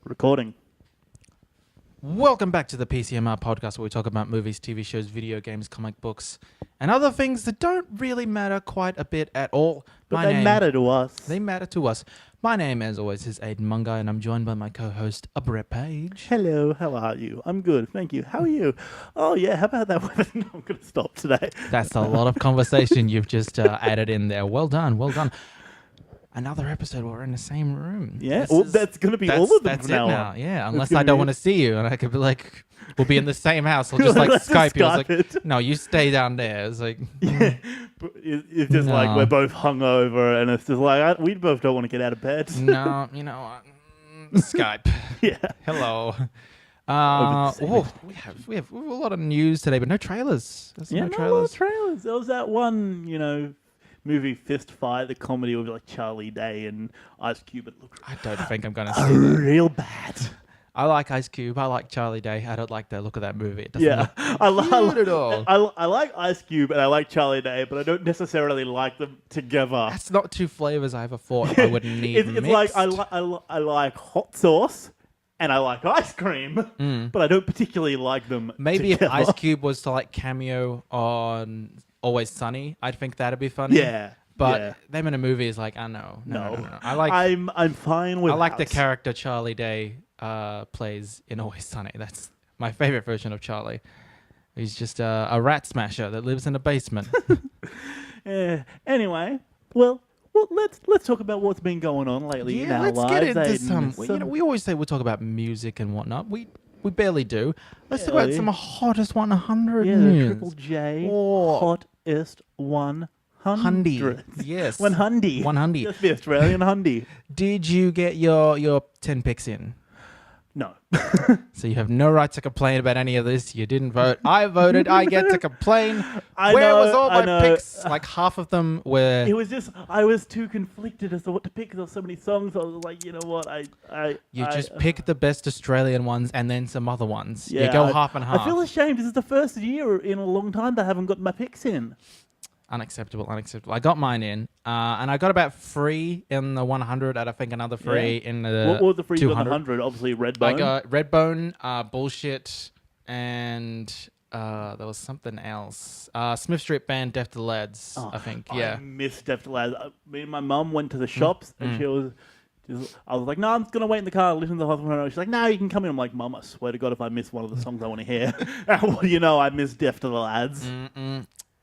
Recording. Welcome back to the PCMR podcast, where we talk about movies, TV shows, video games, comic books, and other things that don't really matter quite a bit at all. But they matter to us. They matter to us. My name, as always, is Aiden Mungai, and I'm joined by my co-host, Brett Page. Hello, how are you? I'm good, thank you. How are you? Oh, yeah, how about that weather? No, I'm going to stop today. That's a lot of conversation you've just added in there. Well done, well done. Another episode where we're in the same room. Yeah, that's going to be all of them that's from now on. Yeah, unless I don't want to see you, and I could be like, we'll be in the same house. I'll just like Let's Skype you. I was Skype like, it. no, you stay down there. It's like, Yeah, but it's just like No. we're both hungover, and it's just like we both don't want to get out of bed. no, you know what? Skype. Yeah. Hello. Over the same We have a lot of news today, but no trailers. There's Yeah, no no trailers. trailers. There was that one, movie Fist Fight, the comedy with like Charlie Day and Ice Cube. It looked I don't think I'm gonna see that. real bad. I like Ice Cube. I like Charlie Day. I don't like the look of that movie. It doesn't Yeah, look cute at all. I like Ice Cube and I like Charlie Day, but I don't necessarily like them together. That's not two flavors I ever thought I would need It's like mixed. I like hot sauce and I like ice cream, but I don't particularly like them. Maybe together. if Ice Cube was to like cameo on Always Sunny, I'd think that'd be funny. Yeah, But yeah. them in a movie is like, no. No. I like I'm fine with. I like the House. character Charlie Day plays in Always Sunny. That's my favorite version of Charlie. He's just a rat smasher that lives in a basement. Anyway, well, let's talk about what's been going on lately in our let's lives. get into Aiden. we always say we'll talk about music and whatnot. We barely do. Let's talk Yeah, about yeah. some hottest 100 Yeah, the news. Triple J Oh. hottest 100. Hundy. Yes. 100. 100. Just the Australian hundy. Did you get your 10 picks in? No. So you have no right to complain about any of this. You didn't vote. I voted. I get to complain. Where was all my picks? Like half of them were. It was just, I was too conflicted as to what to pick because there were so many songs. I was like, you know what? You just pick the best Australian ones and then some other ones. Yeah, you go half and half. I feel ashamed. This is the first year in a long time that I haven't got my picks in. Unacceptable. I got mine in, and I got about 3 in the 100, and I think another 3 in the What was the free 200. on the 100? Obviously, Redbone. I got Redbone, Bullshit, and there was something else. Smith Street Band, Deaf to the Lads, I think. I Yeah. missed Deaf to Lads. Me and my mum went to the shops and she was... I was like, no, I'm just going to wait in the car and listen to the hospital. She's like, no, you can come in. I'm like, Mum, I swear to God, if I miss one of the songs I want to hear, what do you know? I missed Deaf to the Lads.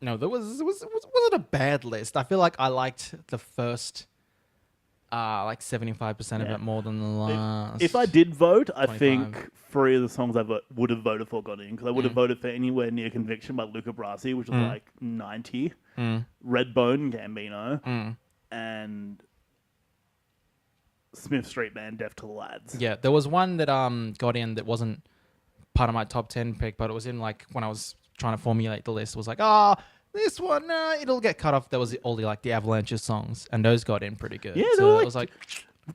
No, it wasn't a bad list. I feel like I liked the first, like 75% of Yeah. it more than the last. If I did vote, I 25. think 3 of the songs I would have voted for got in because I would have voted for Anywhere Near Conviction by Luca Brasi, which was like 90. Redbone, Gambino, and Smith Street Band, Deaf to the Lads. Yeah, there was one that got in that wasn't part of my top 10 pick, but it was in like when I was trying to formulate the list. It was like, this one, it'll get cut off. There was all the Avalanche songs, and those got in pretty good. Yeah, they so were it was like,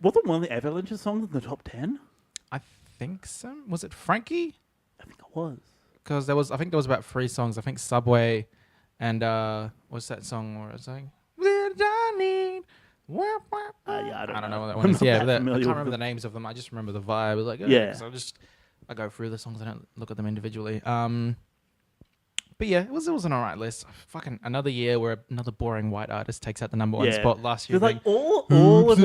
wasn't one of the Avalanche songs in the top 10? I think so. Was it Frankie? I think it was. Because I think there was about 3 songs. I think Subway, and what's that song where it's like, "Little Johnny." I I don't know what that I'm one is. not Yeah, that but I familiar can't with remember the them. names of them. I just remember the vibe. I was like, Yeah. So I go through the songs. I don't look at them individually. But yeah, it was an alright list. Fucking another year where another boring white artist takes out the number 1 spot last year. It's like all of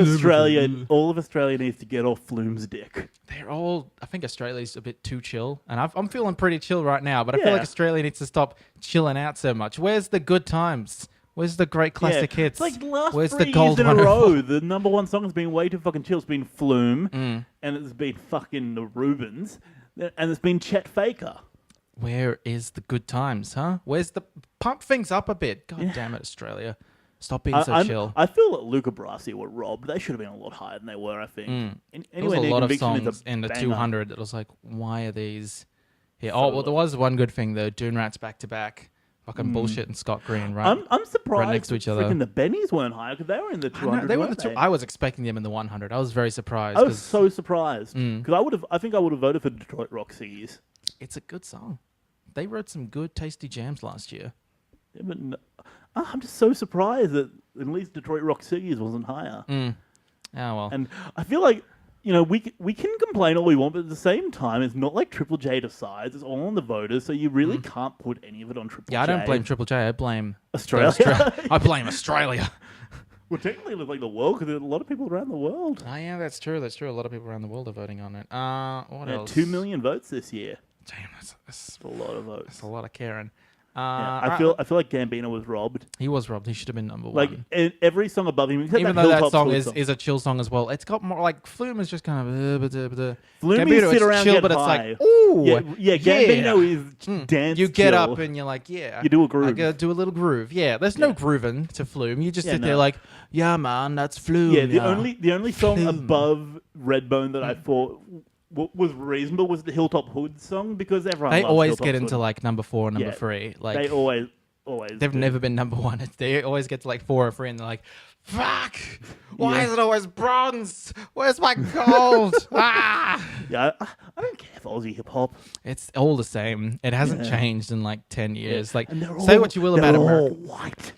Australia needs to get off Flume's dick. They're all. I think Australia's a bit too chill, and I'm feeling pretty chill right now. But I feel Yeah. like Australia needs to stop chilling out so much. Where's the good times? Where's the great classic hits? It's like the last Where's 3 the gold years in a 104? row, the number 1 song has been way too fucking chill. It's been Flume, and it's been fucking the Rubens, and it's been Chet Faker. Where is the good times, huh? Where's the pump things up a bit? God damn it, Australia! Stop being so chill. I feel that Luca Brasi were robbed. They should have been a lot higher than they were, I think. There was a lot of songs in the 200 that was like, why are these here? Oh, well, there was one good thing though. Dune Rats back to back. Fucking Bullshit and Scott Green, right? I'm surprised next to each other. freaking the Bennies weren't higher because they were in the 200. They were in the weren't they? I was expecting them in the 100. I was very surprised. I was 'cause so surprised because I think I would have voted for Detroit Rock Ciggies. it's a good song. They wrote some good, tasty jams last year. Yeah, but I'm just so surprised that at least Detroit Rock Ciggies wasn't higher. Oh, well. And I feel like we can complain all we want, but at the same time, it's not like Triple J decides. It's all on the voters, so you really can't put any of it on Triple J. Yeah, I don't blame Triple J. I blame Australia. I blame Australia. Well, technically, it looks like the world because there's a lot of people around the world. Oh, yeah, that's true. That's true. A lot of people around the world are voting on it. What else? 2 million votes this year. Damn, that's That's a lot of votes. that's a lot of Karen. Yeah, I feel like Gambino was robbed. He was robbed. He should have been number Like one. every song above him, except Even that though that Hilltop song School is a chill song as well. It's got more like Flume is just kind of Flume Gambino sit is around, chill, get but it's high. like ooh, yeah. Gambino is dance. You get chill. up and you're like, yeah, You do a groove. I gotta do a little groove. Yeah, there's no grooving to Flume. You just sit there like, yeah, man, that's Flume. Yeah, the only song Flume. above Redbone that I thought was reasonable was the Hilltop Hood song because everyone They loves always Hilltop get Hood. into like number 4 and number Yeah, 3. Like They always. they've do. never been number 1. They always get to like 4 or 3 and they're like, fuck, why is it always bronze? Where's my gold? Ah! Yeah, I don't care for Aussie hip hop. It's all the same. It hasn't Yeah. changed in like 10 years. Like, And they're say all- what you will they're about all America. white.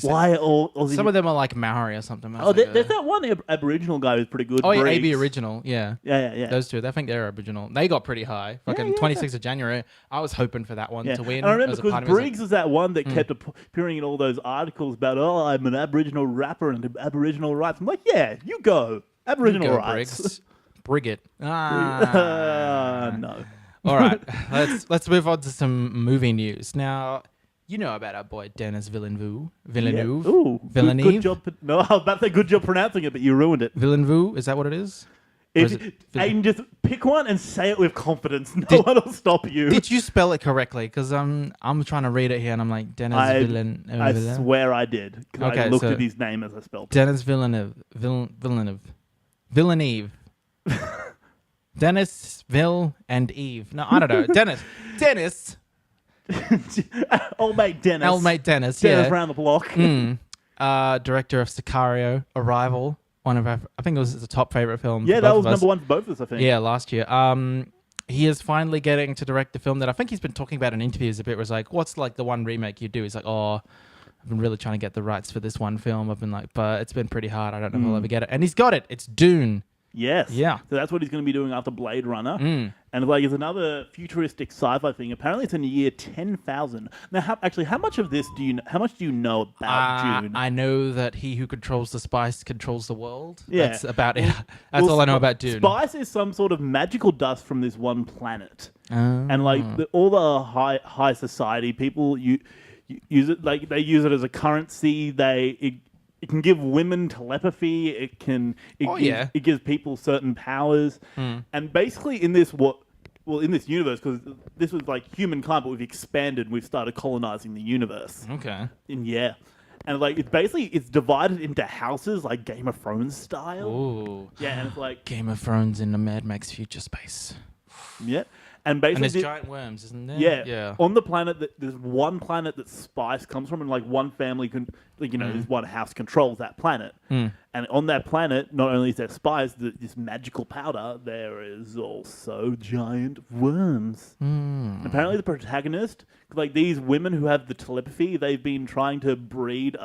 So Why are all Aussie? some of them are like Maori or something. Oh, there's that one Aboriginal guy who's pretty good. Oh, yeah, Briggs. AB Original. Yeah. Yeah. Those two, I think they're original. They got pretty high. Fucking yeah. 26th of January. I was hoping for that one Yeah. to win. And I remember as a because part of me. I was Briggs is that one that kept appearing in all those articles about, oh, I'm an Aboriginal rapper and Aboriginal rights. I'm like, yeah, you go. Aboriginal Go, rights. Briggs. Brigget. Ah. No. All right, let's move on to some movie news. Now, you know about our boy Dennis Villeneuve. Yeah. Ooh, Villeneuve. Good job. No, I was about to say good job pronouncing it, but you ruined it. Villeneuve, is that what it is? Or is If it Aiden, just pick one and say it with confidence. No one will stop you. Did you spell it correctly? Because I'm trying to read it here, and I'm like Dennis Villeneuve. I swear I did. 'Cause I Okay, looked so- at his name as I spelled it. Dennis Villeneuve. Dennis, Vil, and Eve. No, I don't know. Dennis. Old mate Dennis. Old mate Dennis. Dennis Yeah. round the block. Director of Sicario, Arrival. One of our, I think it was the top favorite film. Yeah, for that both was of us. number one for both of us, I think. Yeah, last year. He is finally getting to direct the film that I think he's been talking about in interviews a bit. Where it's like, what's like the one remake you do? He's like, oh, I've been really trying to get the rights for this one film. I've been like, but it's been pretty hard. I don't know if I'll ever get it. And he's got it. It's Dune. Yes. Yeah. So that's what he's going to be doing after Blade Runner. And like, it's another futuristic sci-fi thing. Apparently, it's in the year 10,000. Now, how much of this do you know? How much do you know about Dune? I know that he who controls the spice controls the world. Yeah. That's about it. That's all I know about Dune. Spice is some sort of magical dust from this one planet, Oh. and like all the high society people use it. Like they use it as a currency. It can give women telepathy. It gives people certain powers. And basically in this universe, because this was like humankind, but we've expanded. We've started colonizing the universe. Okay. And like it's divided into houses, like Game of Thrones style. Ooh. Yeah, and it's like Game of Thrones in the Mad Max future space. yeah, and And basically there's giant worms, isn't there? yeah, Yeah. on the planet there's one planet that spice comes from, and like one family there's one house controls that planet. And on that planet, not only is there spice, this magical powder, there is also giant worms. And apparently the protagonist, like these women who have the telepathy, they've been trying to breed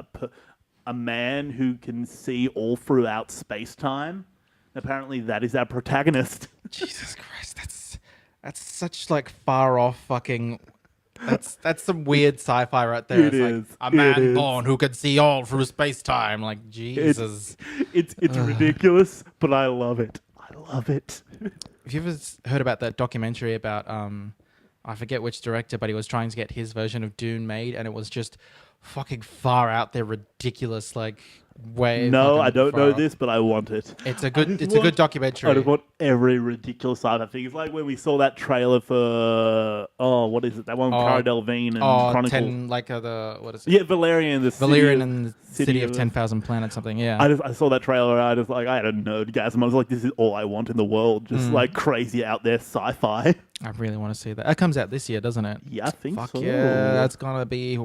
a man who can see all throughout space-time. Apparently that is our protagonist. Jesus Christ, that's such like far off fucking. That's some weird sci-fi right there. It It's is. like a man It is. born who can see all through space time. Like Jesus. It's ridiculous, but I love it. I love it. Have you ever heard about that documentary about I forget which director, but he was trying to get his version of Dune made, and it was just fucking far out there, ridiculous, like way. No, fucking I don't far know out. this, but I want it. It's a I good. just It's a good want- documentary. I just want every ridiculous side of things. Like when we saw that trailer for what is it? That one with Cara Delevingne and Chronicle. 10, like what is it? Yeah, Valerian, the Valerian city and the City of 10,000 Planets, something. Yeah. I saw that trailer. I just like I had a nerdgasm. I was like, this is all I want in the world. Just like crazy out there sci-fi. I really want to see that. That comes out this year, doesn't it? Yeah, I think Fuck so. yeah, that's gonna be.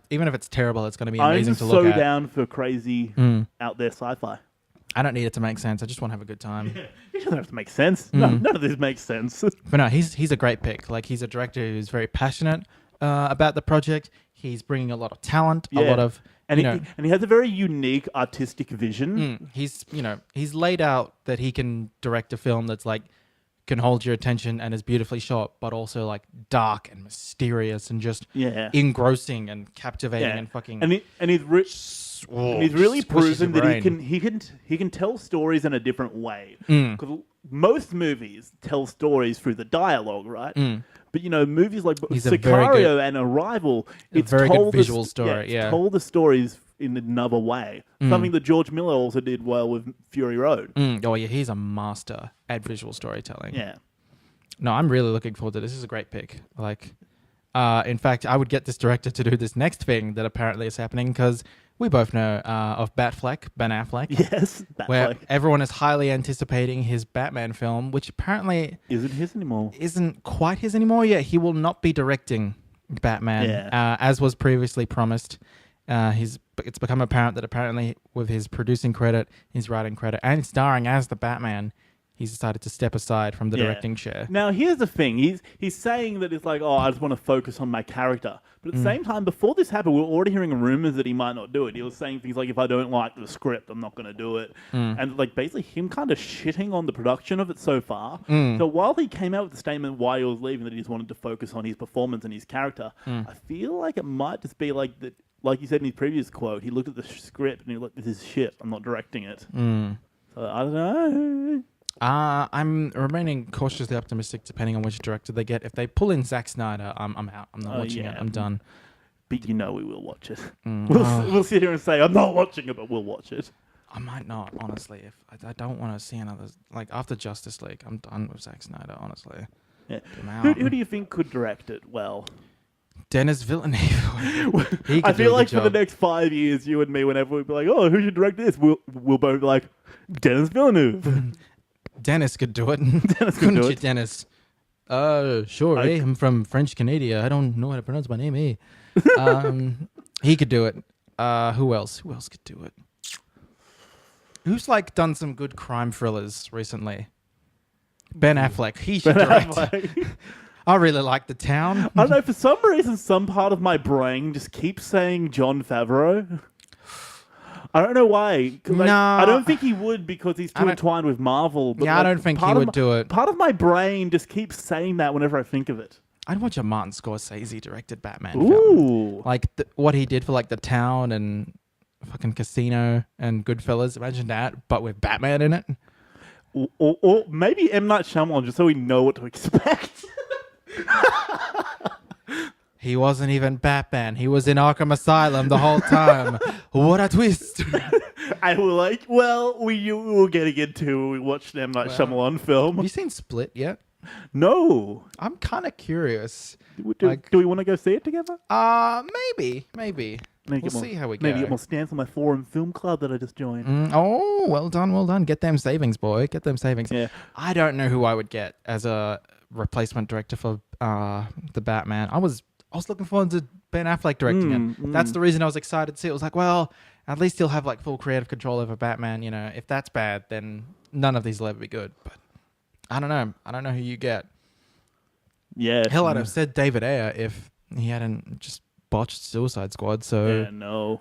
Even if it's terrible, it's gonna be I'm amazing to so look at. down for crazy out there sci-fi. I don't need it to make sense. I just want to have a good time. It doesn't have to make sense. No, none of this makes sense. But no, he's a great pick. Like he's a director who's very passionate about the project. He's bringing a lot of talent, a Yeah. lot of And you he, know. and he has a very unique artistic vision. He's laid out that he can direct a film that's like can hold your attention and is beautifully shot, but also like dark and mysterious and just Yeah. engrossing and captivating Yeah. and fucking. And he's really squishes proven your that brain. he can tell stories in a different way. Mm. Because most movies tell stories through the dialogue, right? But movies like He's a very Sicario and Arrival, it's very good told visual story, it's yeah. told the stories in another way. Something that George Miller also did well with Fury Road. Oh yeah, he's a master at visual storytelling. Yeah. No, I'm really looking forward to this. This is a great pick. Like, in fact, I would get this director to do this next thing that apparently is happening because we both know of Ben Affleck, Yes. where everyone is highly anticipating his Batman film, which apparently isn't his anymore. isn't quite his anymore yet. He will not be directing Batman, as was previously promised. It's become apparent that apparently with his producing credit, his writing credit, and starring as the Batman, he's decided to step aside from the directing chair. Now, here's the thing. He's saying that it's like, oh, I just want to focus on my character. But at the same time, before this happened, we were already hearing rumors that he might not do it. He was saying things like, if I don't like the script, I'm not going to do it. And like basically him kind of shitting on the production of it so far. So while he came out with the statement why he was leaving, that he just wanted to focus on his performance and his character, I feel like it might just be like that. Like you said in his previous quote, he looked at the script and he was like, this is shit. I'm not directing it. So I don't know. I'm remaining cautiously optimistic depending on which director they get. If they pull in Zack Snyder, I'm out. I'm not watching it. I'm done. But we will watch it. We'll sit here and say, I'm not watching it, but we'll watch it. I might not, honestly. If I don't want to see another... Like, after Justice League, I'm done with Zack Snyder, honestly. Yeah. I'm out. Who do you think could direct it well? Denis Villeneuve. He could I do feel a like good for the job. next 5 years, you and me, whenever we'd be like, oh, who should direct this? We'll both be like, Denis Villeneuve. Dennis could do it. Dennis could Couldn't do you, it. Dennis? Sure, eh? I'm from French Canada. I don't know how to pronounce my name, eh? He could do it. Who else? Who else could do it? Who's like done some good crime thrillers recently? Ben Affleck. He should direct. I really like The Town. I don't know, for some reason, some part of my brain just keeps saying Jon Favreau. I don't know why. I don't think he would because he's too entwined with Marvel. But I don't think he would do it. Part of my brain just keeps saying that whenever I think of it. I'd watch a Martin Scorsese directed Batman Ooh. film. Like what he did for like The Town and fucking Casino and Goodfellas. Imagine that, but with Batman in it. Or maybe M. Night Shyamalan, just so we know what to expect. He wasn't even Batman. He was in Arkham Asylum the whole time. What a twist. And we're like, well, we were getting into when we watched an M. Night Shyamalan film. Have you seen Split yet? No. I'm kind of curious. Do we want to go see it together? Maybe. We'll see how we go. Maybe get more stamps on my forum film club that I just joined. Oh, well done. Get them savings, boy. Get them savings. Yeah. I don't know who I would get as a replacement director for the Batman. I was looking forward to Ben Affleck directing it. That's the reason I was excited to see it. It was like, well, at least he'll have like full creative control over Batman. You know, if that's bad, then none of these will ever be good. But I don't know. I don't know who you get. Yeah. Hell, I'd have said David Ayer if he hadn't just botched Suicide Squad. So yeah, no.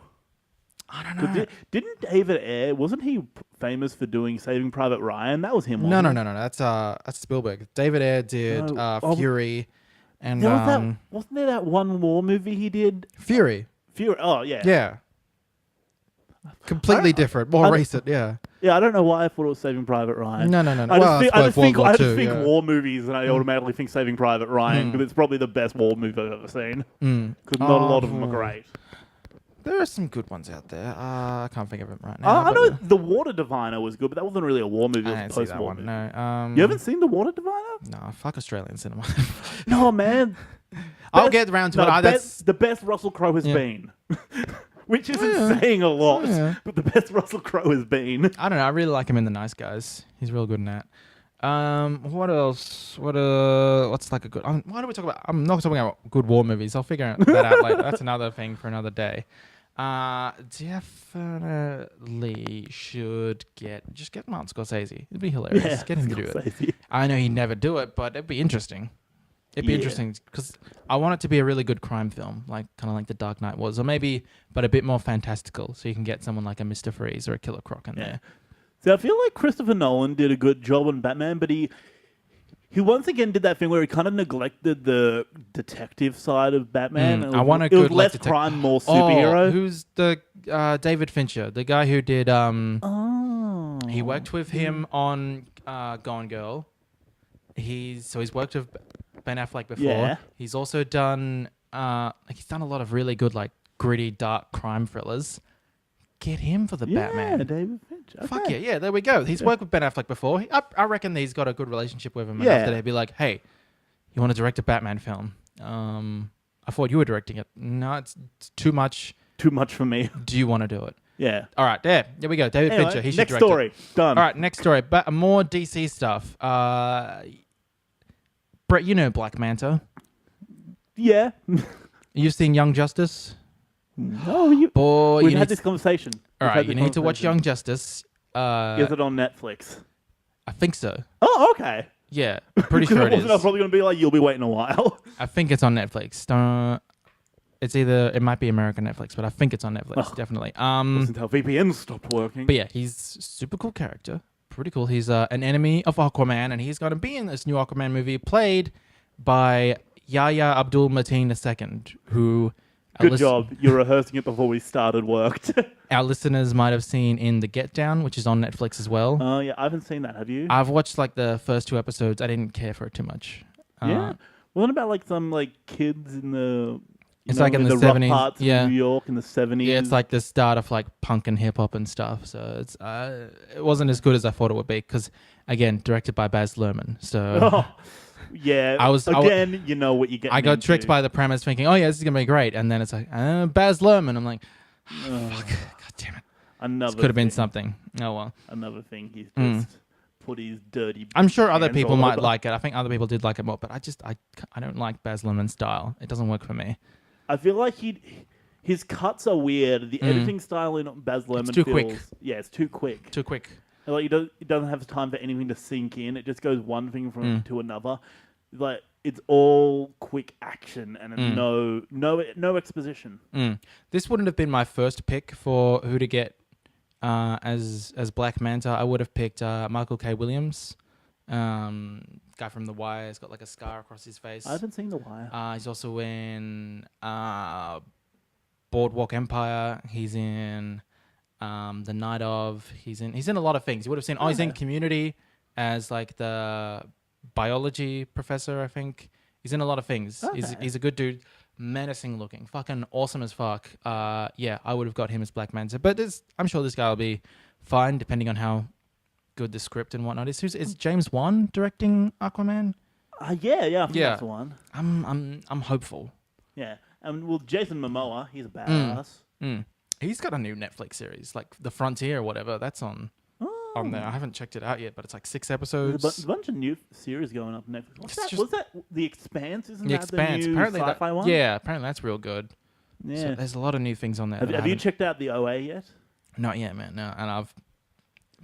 I don't know. Didn't David Ayer, wasn't he famous for doing Saving Private Ryan? That was him. No. Wasn't it? That's Spielberg. David Ayer did Fury, and wasn't there that one war movie he did? Fury. Oh yeah. Yeah. Completely different, more recent. Yeah. Yeah, I don't know why I thought it was Saving Private Ryan. No. I just think War war movies, and I automatically think Saving Private Ryan because it's probably the best war movie I've ever seen. Because not a lot of them are great. There are some good ones out there. I can't think of it right now. I know The Water Diviner was good, but that wasn't really a war movie. It was a post-war movie. No. You haven't seen The Water Diviner? No, fuck Australian cinema. No, man. I'll get around to it. The best Russell Crowe has been. Which isn't saying a lot, but the best Russell Crowe has been. I don't know. I really like him in The Nice Guys. He's real good in that. What else? What's like a good? Why do we talk about? I'm not talking about good war movies. I'll figure that out later. That's another thing for another day. Definitely should get Martin Scorsese. It'd be hilarious. Yeah, Get him to do it. I know he'd never do it, but it'd be interesting. It'd be Yeah. interesting because I want it to be a really good crime film, like kind of like The Dark Knight was, or maybe, but a bit more fantastical. So you can get someone like a Mr. Freeze or a Killer Croc in there. So I feel like Christopher Nolan did a good job on Batman, but he once again did that thing where he kind of neglected the detective side of Batman. I want a it was good less like, crime, more Oh, superhero. who's the David Fincher, the guy who did? Oh, He worked with him on Gone Girl. He's worked with Ben Affleck before. Yeah. He's also done he's done a lot of really good like gritty dark crime thrillers. Get him for the Batman. David Fincher. Okay. Fuck yeah, there we go. He's worked with Ben Affleck before. I reckon he's got a good relationship with him. Yeah. Enough that they'd be like, hey, you want to direct a Batman film? I thought you were directing it. No, it's too much. Too much for me. Do you want to do it? Yeah. All right, there we go. David Anyway, Fincher. He should next direct story. it. Done. All right, next story. But more DC stuff. Brett, you know Black Manta. Yeah. You've seen Young Justice? No, you. Boy, We've you had need this conversation. all We've had right, this you need to watch conversation. Young Justice. Is it on Netflix? I think so. Oh, okay. Yeah, pretty sure it I was is. probably going to be like, you'll be waiting a while. I think it's on Netflix. It's either it might be American Netflix, but I think it's on Netflix definitely. Wasn't how VPN stopped working. But yeah, he's super cool character. Pretty cool. He's an enemy of Aquaman, and he's going to be in this new Aquaman movie, played by Yahya Abdul Mateen II, who Good job. You're rehearsing it before we started work. our listeners might have seen in The Get Down, which is on Netflix as well. Oh, yeah. I haven't seen that. Have you? I've watched like the first 2 episodes. I didn't care for it too much. Yeah. Wasn't it about like some like kids in the It's like in the rough 70s, parts yeah. of New York in the 70s. Yeah, it's like the start of like punk and hip hop and stuff. So it's it wasn't as good as I thought it would be because again, directed by Baz Luhrmann. So Oh, yeah. You know what you get. I got tricked by the premise, thinking, "Oh yeah, this is gonna be great," and then it's like Baz Luhrmann. I'm like, "Fuck, god damn it! Another This could have been thing. something." Oh well. Another thing he's just put his dirty. I'm sure other hands people all might over. like it. I think other people did like it more, but I don't like Baz Luhrmann's style. It doesn't work for me. I feel like his cuts are weird. The editing style in Baz Luhrmann too feels, quick. Yeah, it's too quick. Too quick. Like it doesn't have time for anything to sink in. It just goes one thing from to another. Like it's all quick action and no exposition. This wouldn't have been my first pick for who to get as Black Manta. I would have picked Michael K. Williams, guy from The Wire. He's got like a scar across his face. I haven't seen The Wire. He's also in Boardwalk Empire. He's in The Night Of. He's in a lot of things. You would have seen. Oh, he's in Community as like the biology professor. I think he's in a lot of things. Okay. He's a good dude. Menacing looking, fucking awesome as fuck. Yeah, I would have got him as Black Manta, but I'm sure this guy will be fine depending on how good the script and whatnot is. Is James Wan directing Aquaman? Yeah, I think Yeah. that's the one. I'm hopeful. Yeah, and well, Jason Momoa, he's a badass. He's got a new Netflix series, like The Frontier or whatever. That's on there. I haven't checked it out yet, but it's like 6 episodes. There's a bunch of new series going up on Netflix. Was that The Expanse? Isn't The that Expanse. the new Apparently sci-fi one? Yeah, apparently that's real good. Yeah. So there's a lot of new things on there. Have you checked out the OA yet? Not yet, man. No, and I've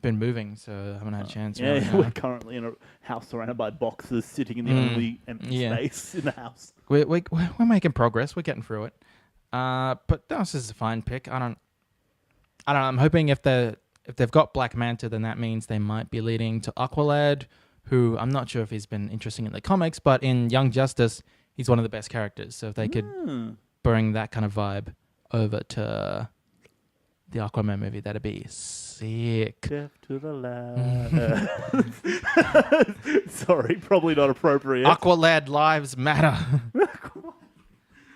been moving, so I haven't had a chance. Yeah, really, no. we're currently in a house surrounded by boxes, sitting in the only empty space in the house. We're making progress. We're getting through it. But this is a fine pick. I don't know. I'm hoping if they've got Black Manta, then that means they might be leading to Aqualad, who I'm not sure if he's been interesting in the comics, but in Young Justice, he's one of the best characters. So if they could bring that kind of vibe over to the Aquaman movie, that'd be sick. Death to the lab. Sorry, probably not appropriate. Aqualad lives matter.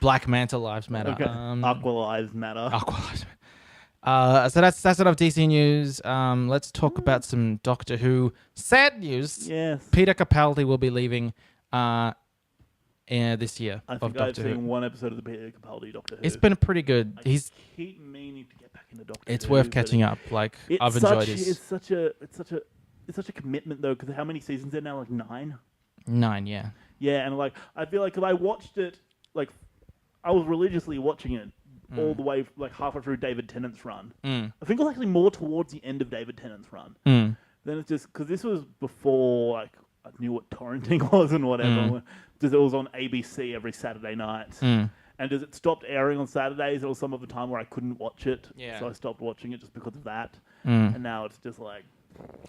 Black Manta lives matter. Okay. Aqua lives matter. Aqua lives matter. So that's enough DC news. Let's talk about some Doctor Who sad news. Yes. Peter Capaldi will be leaving this year I of think I've Doctor seen Who. one episode of the Peter Capaldi Doctor Who. It's been pretty good. I keep meaning to get back into Doctor Who. It's worth but catching up. Like I've enjoyed this. It's such a commitment though, because how many seasons are there now? Like 9. 9, yeah. Yeah, and like I feel like if I watched it, like I was religiously watching it all the way, like halfway through David Tennant's run. I think it was actually more towards the end of David Tennant's run. Then it's just because this was before like I knew what torrenting was and whatever. because it was on ABC every Saturday night. Mm. And as it stopped airing on Saturdays, there was some of the time where I couldn't watch it. Yeah. So I stopped watching it just because of that. Mm. And now it's just like...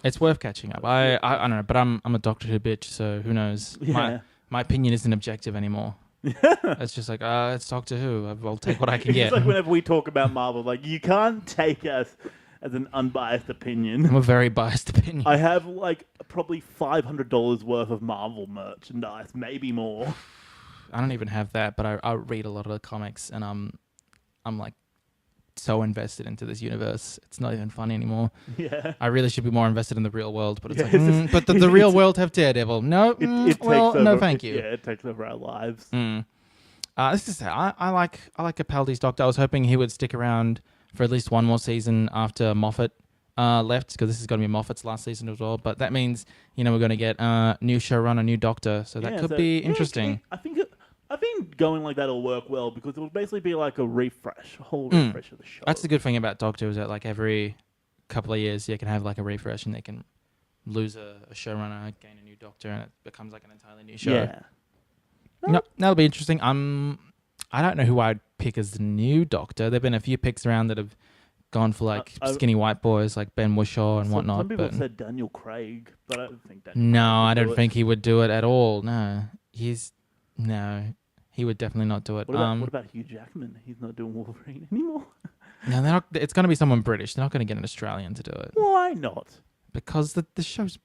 It's worth catching up. I don't know, but I'm a Doctor Who bitch, so who knows? Yeah. My opinion isn't objective anymore. It's just like, it's Doctor Who. I'll take what I can get. It's like whenever we talk about Marvel, like, you can't take us as an unbiased opinion. I'm a very biased opinion. I have, like, probably $500 worth of Marvel merchandise, maybe more. I don't even have that, but I read a lot of the comics, and I'm like so invested into this universe. It's not even funny anymore. Yeah. I really should be more invested in the real world, but it's Yeah, like, it's just- but the real world have Daredevil. No, It takes well, over, no, thank you. Yeah, it takes over our lives. This is I like Capaldi's Doctor. I was hoping he would stick around for at least one more season after Moffat left, because this is going to be Moffat's last season as well. But that means we're going to get new showrunner, new Doctor, so that could be interesting. I think going like that will work well because it will basically be like a refresh, a whole refresh of the show. That's the good thing about Doctor, is that like every couple of years you can have like a refresh, and they can lose a showrunner, gain a new Doctor, and it becomes like an entirely new show. Yeah. No, that'll be interesting. I don't know who I'd pick as the new Doctor. There've been a few picks around that have gone for like skinny white boys like Ben Whishaw and whatnot. Some people but said Daniel Craig, but I don't think Daniel no, Craig I would don't do think he would do it at all. No, he would definitely not do it. What about Hugh Jackman? He's not doing Wolverine anymore. No, they're not. It's going to be someone British. They're not going to get an Australian to do it Why not? because the show's.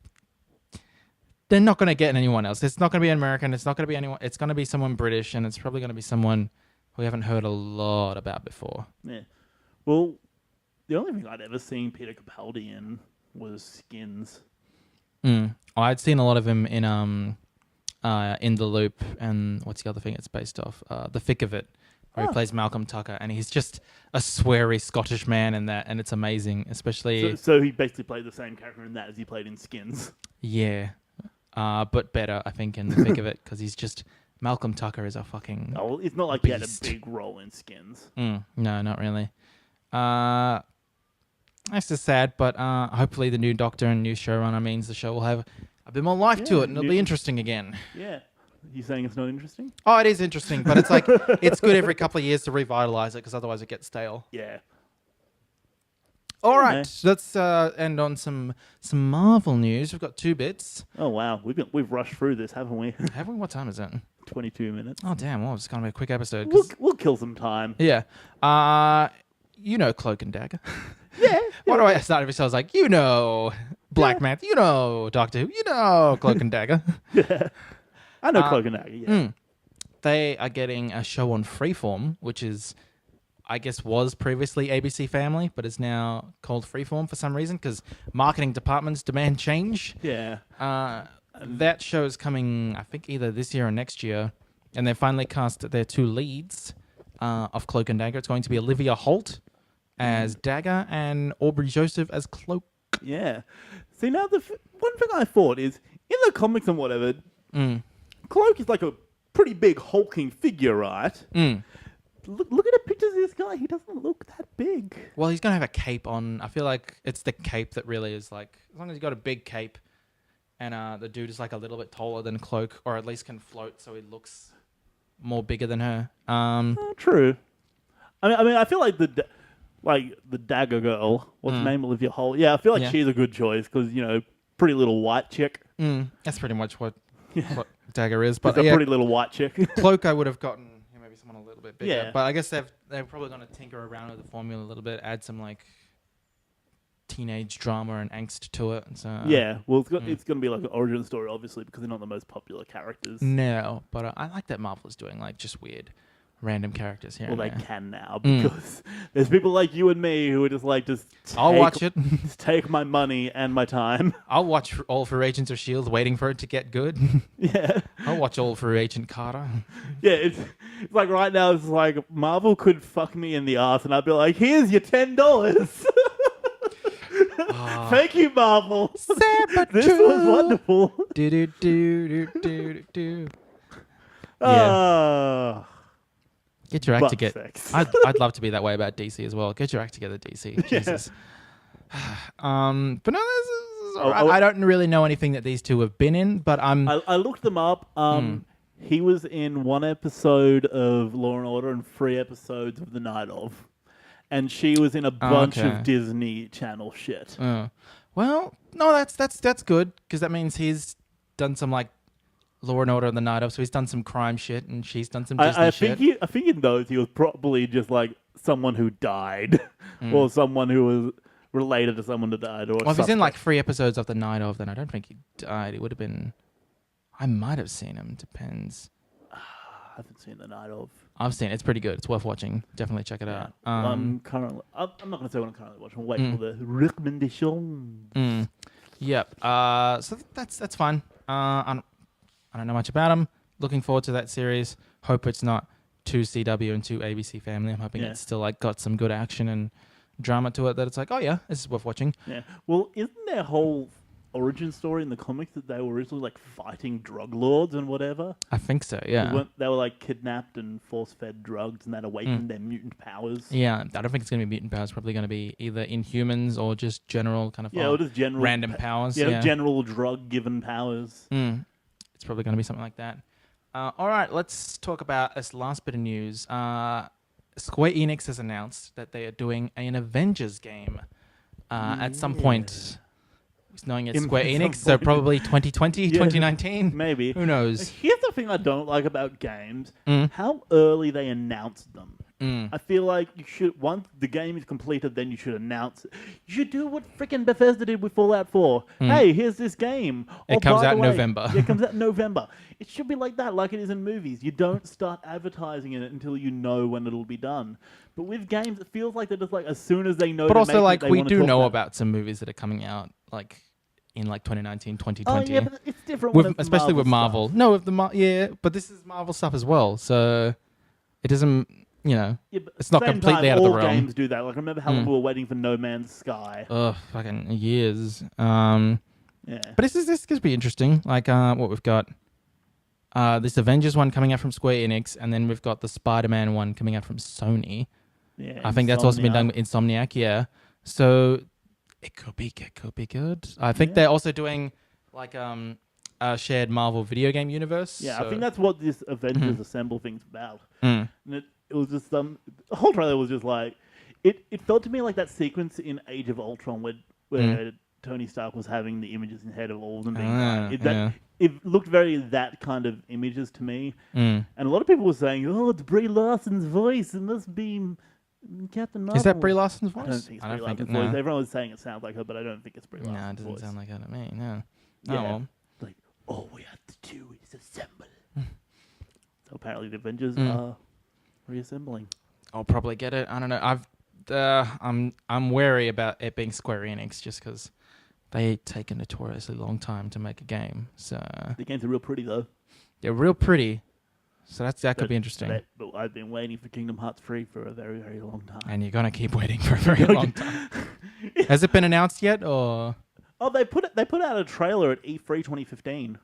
They're not going to get anyone else. It's not going to be an American. It's not going to be anyone. It's going to be someone British, and it's probably going to be someone we haven't heard a lot about before. Yeah. Well, the only thing I'd ever seen Peter Capaldi in was Skins. I'd seen a lot of him in The Loop, and what's the other thing it's based off? The Thick of It, where he plays Malcolm Tucker, and he's just a sweary Scottish man in that, and it's amazing, especially... So he basically played the same character in that as he played in Skins. Yeah. But better, I think, in The Thick of It, because he's just... Malcolm Tucker is a fucking Oh, well, it's not like beast. he had a big role in Skins. No, not really. That's just sad, but hopefully the new Doctor and new showrunner means the show will have a bit more life to it, and it'll be interesting again. Yeah. You saying it's not interesting? Oh, it is interesting, but it's like it's good every couple of years to revitalize it, because otherwise it gets stale. Yeah. All right, let's end on some Marvel news. We've got 2 bits. Oh wow, we've rushed through this, haven't we? Have we? What time is it? 22 minutes. Oh damn! Well, it's gonna be a quick episode. We'll kill some time. Yeah. Cloak and Dagger. Yeah. Why do I start every show? I was like, Black Manta, Doctor Who, Cloak and Dagger. Yeah. I know Cloak and Dagger. Yeah. They are getting a show on Freeform, which is, I guess, was previously ABC Family, but is now called Freeform for some reason, because marketing departments demand change. Yeah. That show is coming, I think, either this year or next year, and they finally cast their 2 leads of Cloak and Dagger. It's going to be Olivia Holt as Dagger and Aubrey Joseph as Cloak. Yeah. See, now one thing I thought is, in the comics and whatever, Cloak is like a pretty big hulking figure, right? Look at the pictures of this guy. He doesn't look that big. Well, he's going to have a cape on. I feel like it's the cape that really is like, as long as he's got a big cape and the dude is like a little bit taller than Cloak, or at least can float so he looks more bigger than her. True. I mean, I feel like the Dagger girl, what's her name, Olivia Holt. Yeah, I feel like she's a good choice because, pretty little white chick. That's pretty much what Dagger is. But But a pretty little white chick. Cloak, I would have gotten maybe someone a little bit bigger. Yeah. But I guess they're probably going to tinker around with the formula a little bit, add some like teenage drama and angst to it. So Yeah, well, it's going to be like an origin story, obviously, because they're not the most popular characters. No, but I like that Marvel is doing like just weird, random characters here. Well, they and there. can now because there's people like you and me who are just like, I'll watch it. Just take my money and my time. I'll watch all for Agents of S.H.I.E.L.D. waiting for it to get good. Yeah. I'll watch all for Agent Carter. Yeah, it's like right now, it's like Marvel could fuck me in the ass and I'd be like, here's your $10. Thank you, Marvel. This was wonderful. Do do do do do do. Yeah. Get your act Butt together. sex. I'd love to be that way about DC as well. Get your act together, DC. Jesus. But no, this is all right. I don't really know anything that these two have been in, but I looked them up. He was in 1 episode of Law and Order and 3 episodes of The Night Of. And she was in a bunch okay. of Disney Channel shit. Well, no, that's good because that means he's done some like Law and Order on the Night Of, so he's done some crime shit and she's done some Disney shit. I think in those he was probably just like someone who died or someone who was related to someone who died. Or Well, if he's in like 3 episodes of the Night Of, then I don't think he died. It would have been. I might have seen him. Depends. I haven't seen The Night Of. I've seen it. It's pretty good. It's worth watching. Definitely check it out. I'm not going to say what I'm currently watching. I'm waiting for the recommendation. Yep. So that's fine. I don't know much about him. Looking forward to that series. Hope it's not too CW and too ABC Family. I'm hoping it's still like got some good action and drama to it that it's like, oh yeah, this is worth watching. Yeah. Well, isn't their whole origin story in the comics that they were originally like fighting drug lords and whatever? I think so, yeah. They were like kidnapped and force-fed drugs and that awakened their mutant powers. Yeah, I don't think it's going to be mutant powers. It's probably going to be either Inhumans or just general kind of or just general random powers. Yeah, general drug-given powers. It's probably going to be something like that. All right, let's talk about this last bit of news. Square Enix has announced that they are doing an Avengers game at some point. Knowing it's Square Enix, so probably 2020, 2019. Maybe. Who knows? Here's the thing I don't like about games. How early they announced them. I feel like you should, once the game is completed, then you should announce it. You should do what freaking Bethesda did with Fallout 4. Hey, here's this game. It comes out in November. It comes out in November. It should be like that, like it is in movies. You don't start advertising it until you know when it'll be done. But with games, it feels like they're just like, as soon as they know. But also, like, we do know about some movies that are coming out, like, in like 2019, 2020. Oh, yeah, but it's different especially with Marvel. Stuff. No, with but this is Marvel stuff as well, so it doesn't, it's not completely out of the realm. All games do that. Like, I remember how long we were waiting for No Man's Sky. Ugh, fucking years. Yeah. But this could be interesting. Like, what we've got, this Avengers one coming out from Square Enix, and then we've got the Spider-Man one coming out from Sony. Yeah, I think that's also been done with Insomniac. Yeah, so it could be good. I think they're also doing like a shared Marvel video game universe. Yeah, so I think that's what this Avengers Assemble thing's about. And it was just the whole trailer was just like it felt to me like that sequence in Age of Ultron where Tony Stark was having the images in head of all of them being it looked very that kind of images to me. And a lot of people were saying, "Oh, it's Brie Larson's voice. It must be Captain Marvel." Is that Brie Larson's voice? I don't think it's Brie Larson's voice. No. Everyone was saying it sounds like her, but I don't think it's Brie Larson's voice. No, it doesn't sound like her to me. No. Yeah. Oh, well. Like, all we have to do is assemble. So apparently the Avengers are reassembling. I'll probably get it. I don't know. I'm wary about it being Square Enix just because they take a notoriously long time to make a game. So the games are real pretty though. They're real pretty. So that could be interesting. But I've been waiting for Kingdom Hearts 3 for a very, very long time. And you're gonna keep waiting for a very long time. Has it been announced yet, or? Oh, they put out a trailer at E3 2015.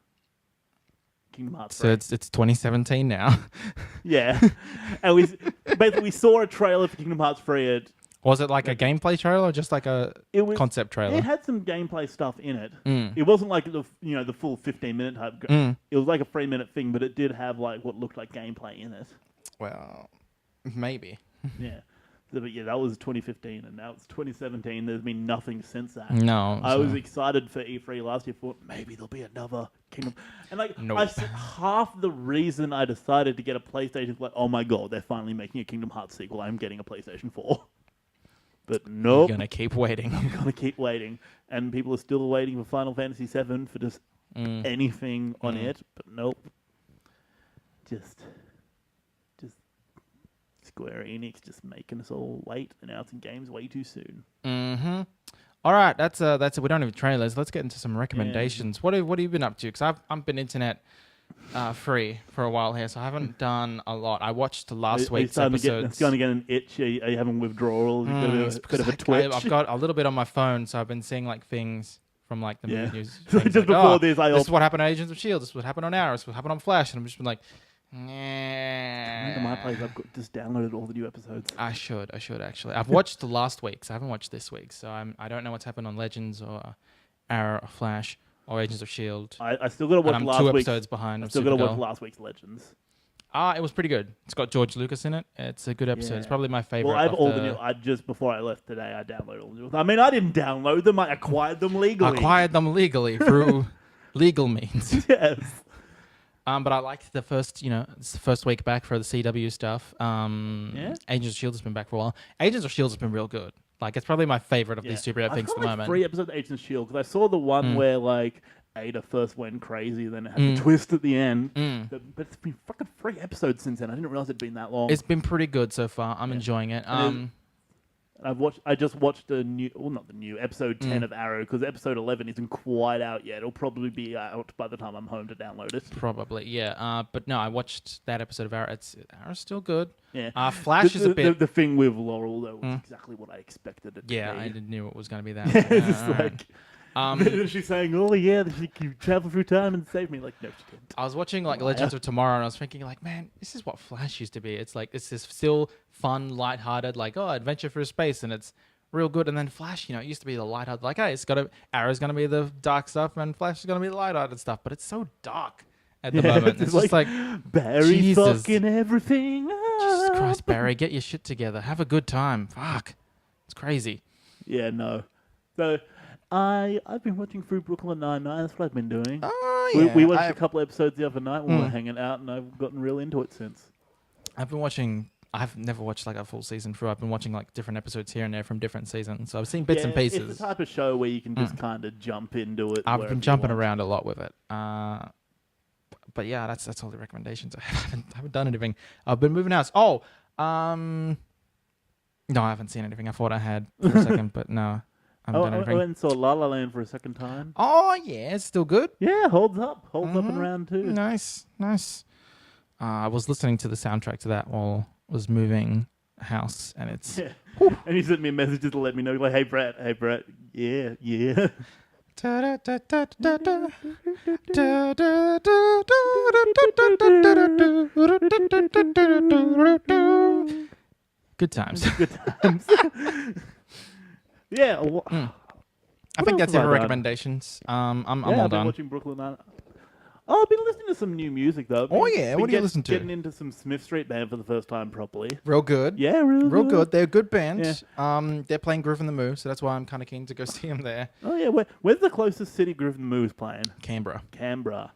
Kingdom Hearts 3. So it's 2017 now. Yeah, and we saw a trailer for Kingdom Hearts 3 at. Was it like a gameplay trailer or just like a concept trailer? It had some gameplay stuff in it. It wasn't like the full 15-minute type. It was like a 3-minute thing, but it did have like what looked like gameplay in it. Well, maybe. Yeah. But yeah, that was 2015, and now it's 2017. There's been nothing since that. No. I was excited for E3 last year. Thought maybe there'll be another Kingdom. And like, nope. Half the reason I decided to get a PlayStation is like, oh my god, they're finally making a Kingdom Hearts sequel. I'm getting a PlayStation 4. But nope. You're gonna keep waiting. I'm gonna keep waiting, and people are still waiting for Final Fantasy VII for just anything on it. But nope. Just Square Enix just making us all wait, announcing games way too soon. All right, that's it. We don't have trailers. Let's get into some recommendations. Yeah. What have you been up to? Because I've been internet free for a while here, so I haven't done a lot. I watched last week's episode. It's going to get an itch. Are you having withdrawals? You've got a bit of a twitch. I've got a little bit on my phone, so I've been seeing like things from like the movie news. Just like, before this is what happened on Agents of S.H.I.E.L.D. This is what happened on Arrow. This is what happened on Flash. And I'm just been like, to my place, I've just downloaded all the new episodes. I should actually. I've watched the last week, so I haven't watched this week. So I don't know what's happened on Legends or Arrow or Flash. or Agents of Shield. I still got to watch And I'm last 2 week's. episodes behind. I of still got to watch Supergirl. last week's Legends. It was pretty good. It's got George Lucas in it. It's a good episode. It's Yeah. probably my favorite. Well, I have of all the new. I just before I left today, I downloaded all the new. I mean, I didn't download them. I acquired them legally. acquired them legally through legal means. Yes. But I liked the first, it's the first week back for the CW stuff. Yeah? Agents of Shield has been back for a while. Agents of Shield has been real good. Like, it's probably my favorite of these superhero things at the moment. 3 episodes of Agents of Shield because I saw the one where like Ada first went crazy, then it had the twist at the end. But it's been fucking 3 episodes since then. I didn't realize it'd been that long. It's been pretty good so far. I'm enjoying it. I just watched not the new episode 10 of Arrow because episode 11 isn't quite out yet. It'll probably be out by the time I'm home to download it. Probably, yeah. But no, I watched that episode of Arrow. Arrow's still good. Yeah. Flash is a bit. The thing with Laurel though was exactly what I expected it to be. Yeah, I knew it was going to be that. It's just Alright. like she's saying, "Oh yeah, she can travel through time and save me." Like, no, she didn't. I was watching like Legends of Tomorrow, and I was thinking like, man, this is what Flash used to be. It's like it's this still fun, lighthearted, like adventure through space, and it's real good. And then Flash, it used to be the lighthearted, like, hey, Arrow's gonna be the dark stuff, and Flash is gonna be the lighthearted stuff. But it's so dark at the moment. It's just like Barry Jesus. fucking everything. Jesus Christ, Barry, get your shit together. Have a good time. Fuck, it's crazy. Yeah, no. So I've been watching through Brooklyn Nine-Nine. That's what I've been doing. Oh yeah, We watched a couple episodes the other night when we were hanging out, and I've gotten real into it since. I've been watching. I've never watched like a full season through. I've been watching like different episodes here and there from different seasons. So I've seen bits and pieces. It's the type of show where you can just kind of jump into it. I've been jumping around a lot with it. But yeah, that's all the recommendations. I haven't done anything. I've been moving house. No, I haven't seen anything. I thought I had for a second, but no, I haven't done I anything. went and saw La La Land for a second time. Oh yeah, it's still good. Yeah, holds up in round 2. Nice. I was listening to the soundtrack to that while I was moving house, and it's Yeah. And he sent me a message to let me know, like, hey Brett, yeah. Good times. Good times. Yeah. I think that's it have I for done? recommendations. I'm all I've been done. watching Brooklyn Nine. Oh, I've been listening to some new music though. Oh, yeah? What do you listen to? Getting into some Smith Street Band for the first time properly. Real good. Yeah, really Real good. They're a good band. Yeah. They're playing Groove in the Move, so that's why I'm kind of keen to go see them there. Oh yeah, where's the closest city Groove and Move's playing? Canberra. Canberra.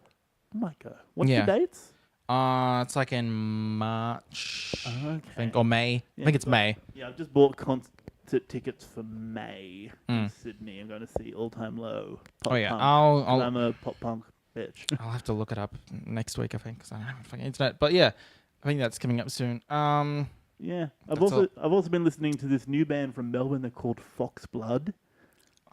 Oh my god. What's Yeah. the dates? It's like in March, Okay. I think, or May. Yeah, I think it's May. Yeah, I've just bought concert tickets for May in Sydney. I'm going to see All Time Low. Pop Oh yeah, punk, I'll 'cause I'm a pop punk bitch. I'll have to look it up next week, I think, because I don't have fucking internet. But yeah, I think that's coming up soon. Yeah, I've That's also been listening to this new band from Melbourne. They're called Foxblood.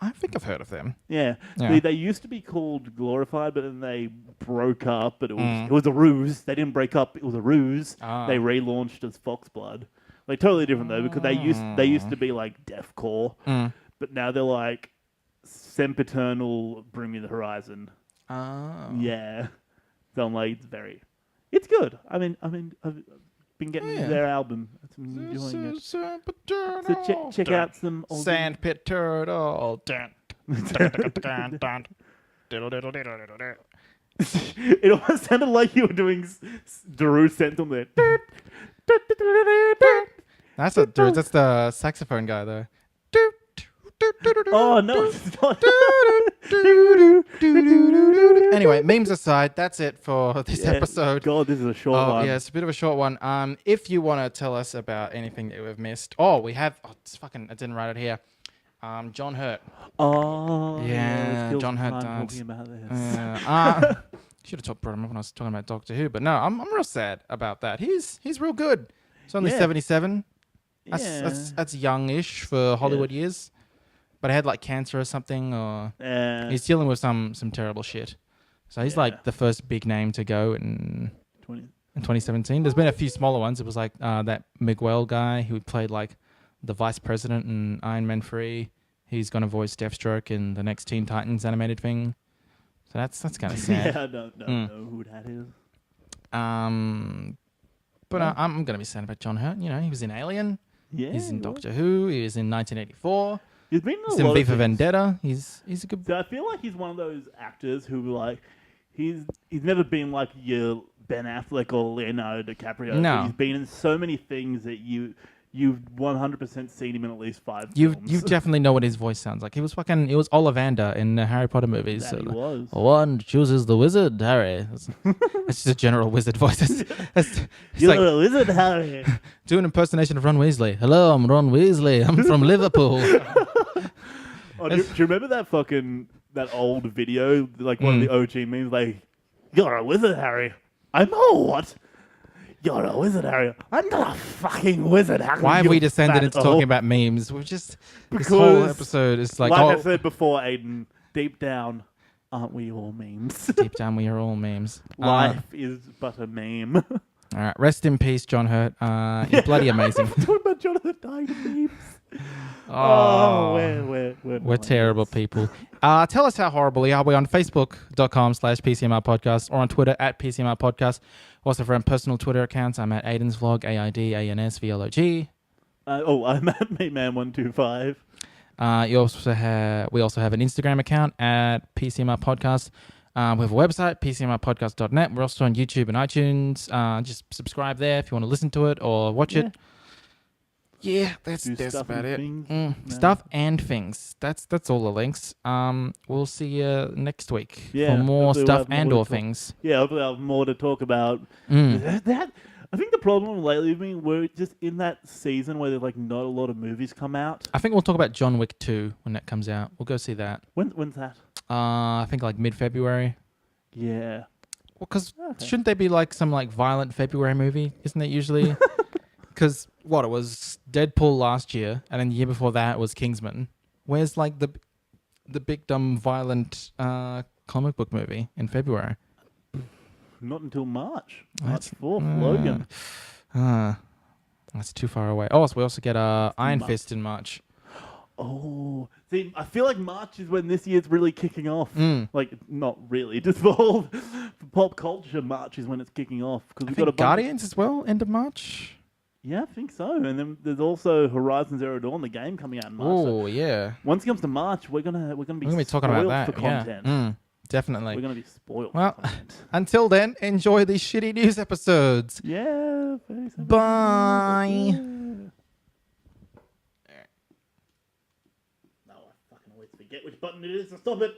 I think I've heard of them. Yeah, Yeah. They used to be called Glorified, but then they broke up. But it was a ruse. They didn't break up. It was a ruse. Ah. They relaunched as Foxblood. Like totally different though, because they used to be like deathcore, but now they're like sempiternal, Bring Me the Horizon. Oh. Yeah, so I'm like it's good. I mean, I've been getting their album. I'm enjoying it. So check out some old Sandpit Turtle. It almost sounded like you were doing Daru Sentinel there. That's the saxophone guy though. Oh no, it's not. Anyway, memes aside, that's it for this episode. God, this is a short one. Yeah, it's a bit of a short one. If you want to tell us about anything that we've missed, we have. I didn't write it here. John Hurt. Oh, Yeah, it was John Hurt time died. talking about this. Should have brought him up when I was talking about Doctor Who, but no, I'm real sad about that. He's real good. He's only 77. That's youngish for Hollywood years. But I had like cancer or something, or he's dealing with some terrible shit. So he's like the first big name to go in 2017. There's been a few smaller ones. It was like that Miguel guy who played like the vice president in Iron Man 3. He's gonna voice Deathstroke in the next Teen Titans animated thing. So that's kind of sad. Yeah, I don't know who that is. But I'm gonna be sad about John Hurt. You know, he was in Alien. Yeah, He's in Doctor Who. He was in 1984. He's been in He's a in lot V of for things. Vendetta. He's a good. So I feel like he's one of those actors who like he's never been like your Ben Affleck or Leonardo DiCaprio. No. But he's been in so many things that you've 100% seen him in at least 5 films. You definitely know what his voice sounds like. He was Ollivander in the Harry Potter movies. That he was. One chooses the wizard, Harry. It's just a general wizard voice. It's You're like a wizard, Harry. do an impersonation of Ron Weasley. Hello, I'm Ron Weasley. I'm from Liverpool. Oh, do you remember that old video, like one of the OG memes, like, "You're a wizard, Harry." I'm a what? You're a wizard, Harry. I'm not a fucking wizard, Harry. Why have we descended into talking about memes? We're just this whole episode is like I said before, Aiden, deep down, aren't we all memes? deep down we are all memes. Life is but a meme. All right, rest in peace, John Hurt. You're bloody amazing. Talking about Jonathan dying of memes. Oh, We're terrible people. Tell us how horrible we are. We're on Facebook.com/PCMR Podcast or on Twitter @PCMR Podcast. Also for our personal Twitter accounts, I'm at Aiden's Vlog, AIDANSVLOG. I'm at MateMan125. We also have an Instagram account at PCMR Podcast. We have a website, PCMRpodcast.net. We're also on YouTube and iTunes. Just subscribe there if you want to listen to it or watch it. Yeah, that's about it. No. Stuff and things. That's all the links. We'll see you next week Yeah, for more hopefully we'll stuff have more and to or talk- things. Yeah, hopefully I'll have more to talk about. That I think the problem lately with me, we're just in that season where there's like not a lot of movies come out. I think we'll talk about John Wick 2 when that comes out. We'll go see that. When's that? I think like mid-February. Yeah. Well, because shouldn't there be like some like violent February movie? Isn't it usually? Because it was Deadpool last year, and then the year before that was Kingsman. Where's like the big dumb violent comic book movie in February? Not until March. That's- March 4th, Logan. That's too far away. Oh, so we also get Iron March. Fist in March. Oh, see, I feel like March is when this year's really kicking off. Like, not really, just for pop culture. March is when it's kicking off because I we've got a think bunch Guardians as well, end of March. Yeah, I think so. And then there's also Horizon Zero Dawn, the game coming out in March. Oh, So yeah. once it comes to March, we're gonna be We're going to be talking spoiled about that. for Yeah. content. Definitely. We're gonna be spoiled. Well, for content. until then, enjoy these shitty news episodes. Yeah. Bye. Yeah. No, I fucking always forget which button it is to stop it.